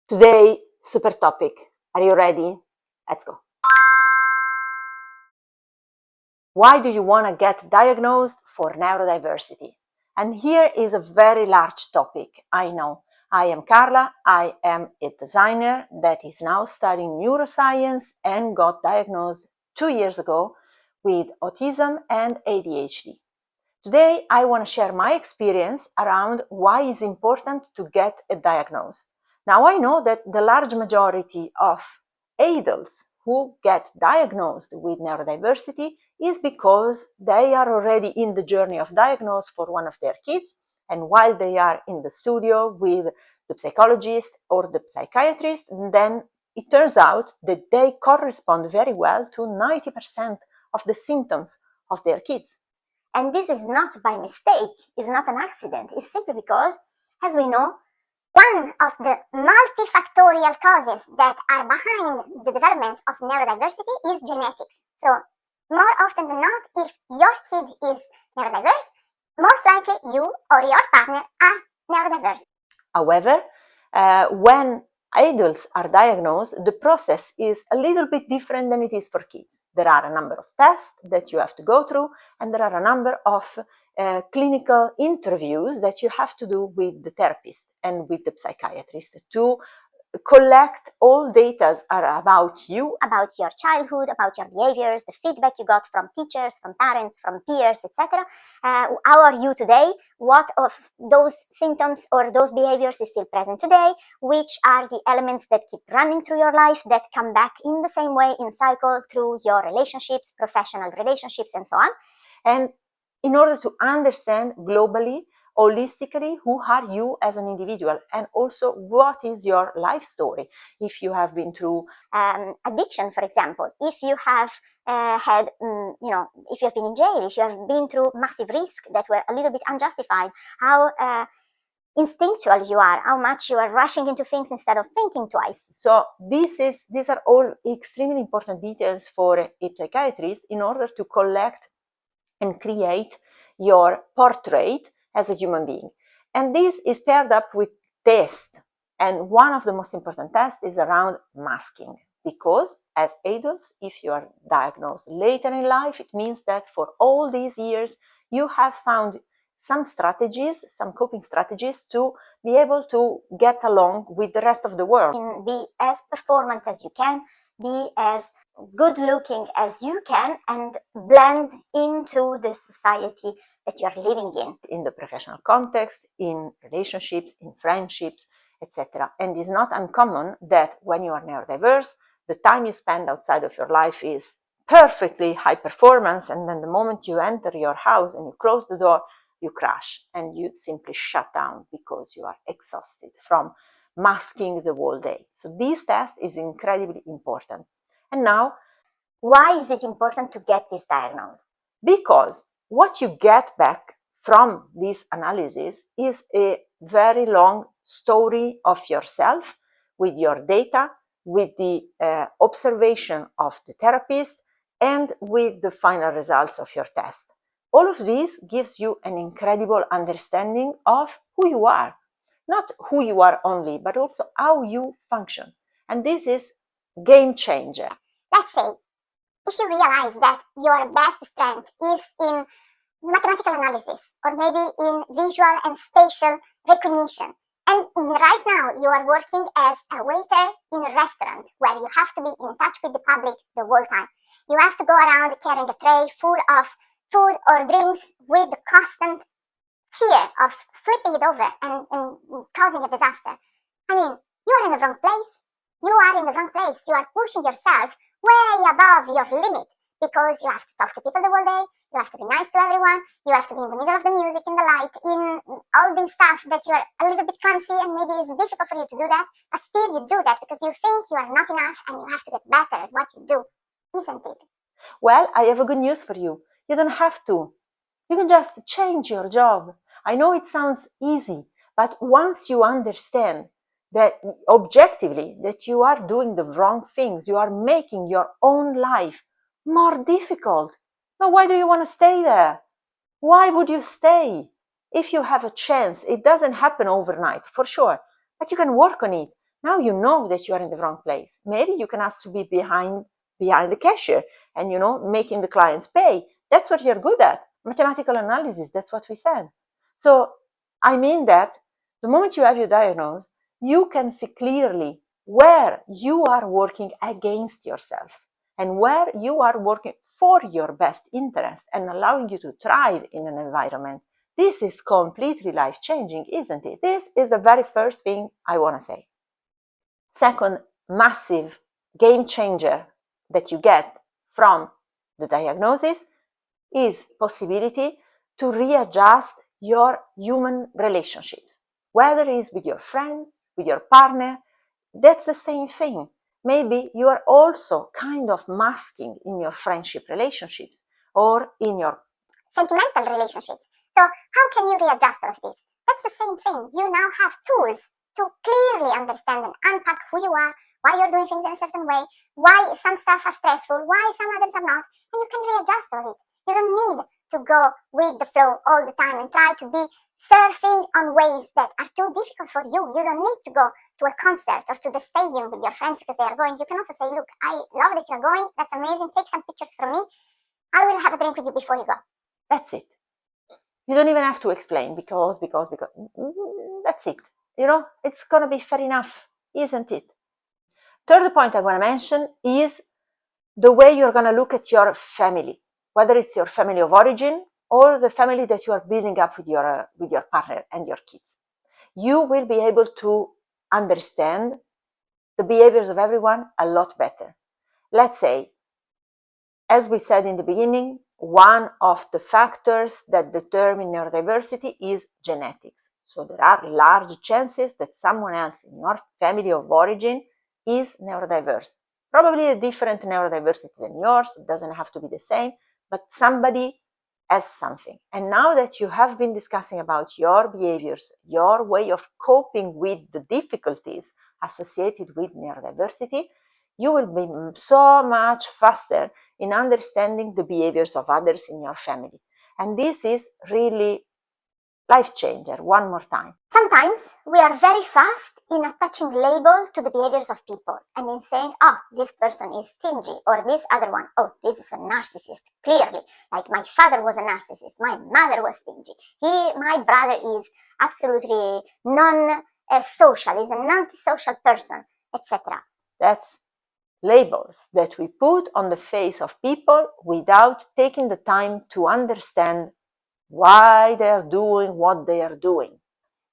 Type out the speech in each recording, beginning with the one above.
Today, super topic. Are you ready? Let's go. Why do you want to get diagnosed for neurodiversity? And here is a very large topic, I know. I am Carla, I am a designer that is now studying neuroscience and got diagnosed 2 years ago with autism and ADHD. Today, I want to share my experience around why it's important to get a diagnosis. Now, I know that the large majority of adults who get diagnosed with neurodiversity is because they are already in the journey of diagnosis for one of their kids, and while they are in the studio with the psychologist or the psychiatrist, then it turns out that they correspond very well to 90% of the symptoms of their kids. And this is not by mistake, it's not an accident. It's simply because, as we know, one of the multifactorial causes that are behind the development of neurodiversity is genetics. So, more often than not, if your kid is neurodiverse, most likely you or your partner are neurodiverse. However, when adults are diagnosed, the process is a little bit different than it is for kids. There are a number of tests that you have to go through, and there are a number of clinical interviews that you have to do with the therapist and with the psychiatrist to collect all data about you, about your childhood, about your behaviors, the feedback you got from teachers, from parents, from peers, etc. How are you today? What of those symptoms or those behaviors is still present today? Which are the elements that keep running through your life that come back in the same way in cycle through your relationships, professional relationships, and so on? And in order to understand globally, holistically, who are you as an individual, and also what is your life story. If you have been through addiction, for example, if you have had, if you have been in jail, if you have been through massive risks that were a little bit unjustified, how instinctual you are, how much you are rushing into things instead of thinking twice. So these are all extremely important details for a psychiatrist in order to collect and create your portrait as a human being. And this is paired up with tests. And one of the most important tests is around masking. Because as adults, if you are diagnosed later in life, it means that for all these years, you have found some strategies, some coping strategies to be able to get along with the rest of the world. Be as performant as you can, be as good looking as you can, and blend into the society that you are living in the professional context, in relationships, in friendships, etc. And it's not uncommon that when you are neurodiverse, the time you spend outside of your life is perfectly high performance, and then the moment you enter your house and you close the door, you crash and you simply shut down because you are exhausted from masking the whole day. So this test is incredibly important. And now, why is it important to get this diagnosed? Because what you get back from this analysis is a very long story of yourself with your data, with the observation of the therapist, and with the final results of your test. All of this gives you an incredible understanding of who you are. Not who you are only, but also how you function. And this is game changer. Let's say, if you realize that your best strength is in mathematical analysis, or maybe in visual and spatial recognition, and right now you are working as a waiter in a restaurant where you have to be in touch with the public the whole time. You have to go around carrying a tray full of food or drinks with the constant fear of flipping it over and causing a disaster. I mean, you are in the wrong place. You are in the wrong place. You are pushing yourself way above your limit because you have to talk to people the whole day. You have to be nice to everyone. You have to be in the middle of the music, in the light, in all the stuff that you are a little bit clumsy, and maybe it's difficult for you to do that, but still you do that because you think you are not enough and you have to get better at what you do, isn't it? Well, I have a good news for you. You don't have to. You can just change your job. I know it sounds easy, but once you understand that objectively that you are doing the wrong things, you are making your own life more difficult. Now, why do you want to stay there? Why would you stay? If you have a chance, it doesn't happen overnight, for sure, but you can work on it. Now you know that you are in the wrong place. Maybe you can ask to be behind the cashier and, making the clients pay. That's what you're good at. Mathematical analysis, that's what we said. So I mean that the moment you have your diagnosis, you can see clearly where you are working against yourself and where you are working for your best interest and allowing you to thrive in an environment. This is completely life-changing, isn't it? This is the very first thing I want to say. Second massive game changer that you get from the diagnosis is possibility to readjust your human relationships, whether it is with your friends, with your partner. That's the same thing. Maybe you are also kind of masking in your friendship relationships or in your sentimental relationships. So how can you readjust all of this? That's the same thing. You now have tools to clearly understand and unpack who you are, why you're doing things in a certain way, why some stuff are stressful, why some others are not, and you can readjust all of it. You don't need to go with the flow all the time and try to be surfing on waves that are too difficult for you. You don't need to go to a concert or to the stadium with your friends because they are going. You can also say, look, I love that you're going. That's amazing. Take some pictures from me. I will have a drink with you before you go. That's it. You don't even have to explain because. That's it. It's going to be fair enough, isn't it? Third point I want to mention is the way you're going to look at your family, whether it's your family of origin or the family that you are building up with your partner and your kids. You will be able to understand the behaviors of everyone a lot better. Let's say, as we said in the beginning, one of the factors that determine neurodiversity is genetics. So there are large chances that someone else in your family of origin is neurodiverse. Probably a different neurodiversity than yours. It doesn't have to be the same, but somebody has something. And now that you have been discussing about your behaviors, your way of coping with the difficulties associated with neurodiversity, you will be so much faster in understanding the behaviors of others in your family. And this is really life changer, one more time. Sometimes we are very fast in attaching labels to the behaviors of people and in saying, oh, this person is stingy, or this other one, oh, this is a narcissist. Clearly, like my father was a narcissist, my mother was stingy, my brother is absolutely non-social, is an antisocial person, etc. That's labels that we put on the face of people without taking the time to understand why they are doing what they are doing.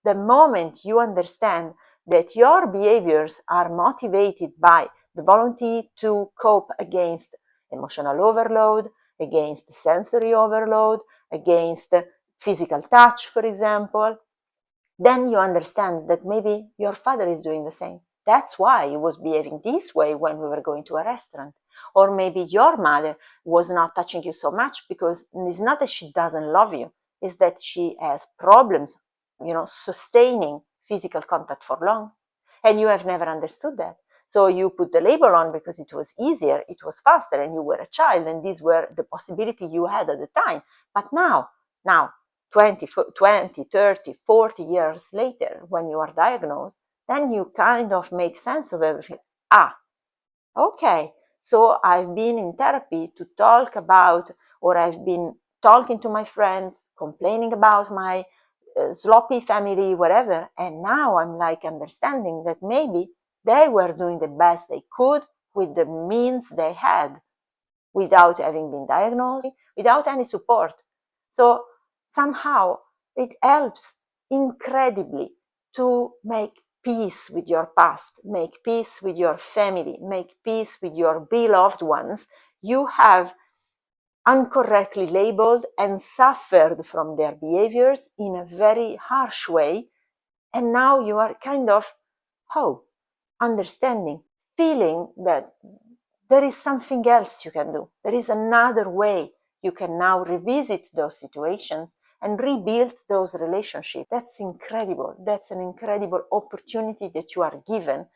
The moment you understand that your behaviors are motivated by the volunteer to cope against emotional overload, against sensory overload, against physical touch, for example, then you understand that maybe your father is doing the same. That's why he was behaving this way when we were going to a restaurant. Or maybe your mother was not touching you so much because it's not that she doesn't love you, it's that she has problems, sustaining physical contact for long. And you have never understood that. So you put the label on because it was easier, it was faster, and you were a child, and these were the possibility you had at the time. But now, 20, 30, 40 years later, when you are diagnosed, then you kind of make sense of everything. Okay, so I've been in therapy to talk about, or I've been talking to my friends, complaining about my sloppy family, whatever, and now I'm like understanding that maybe they were doing the best they could with the means they had without having been diagnosed, without any support. So somehow it helps incredibly to make peace with your past, make peace with your family, make peace with your beloved ones you have incorrectly labeled and suffered from their behaviors in a very harsh way. And now you are kind of, understanding, feeling that there is something else you can do. There is another way you can now revisit those situations and rebuild those relationships. That's incredible. That's an incredible opportunity that you are given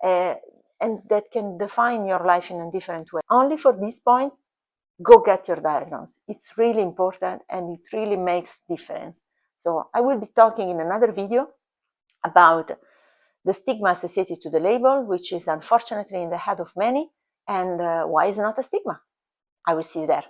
and that can define your life in a different way. Only for this point, go get your diagnosis. It's really important and it really makes difference. So I will be talking in another video about the stigma associated to the label, which is unfortunately in the head of many, and why is it not a stigma? I will see you there.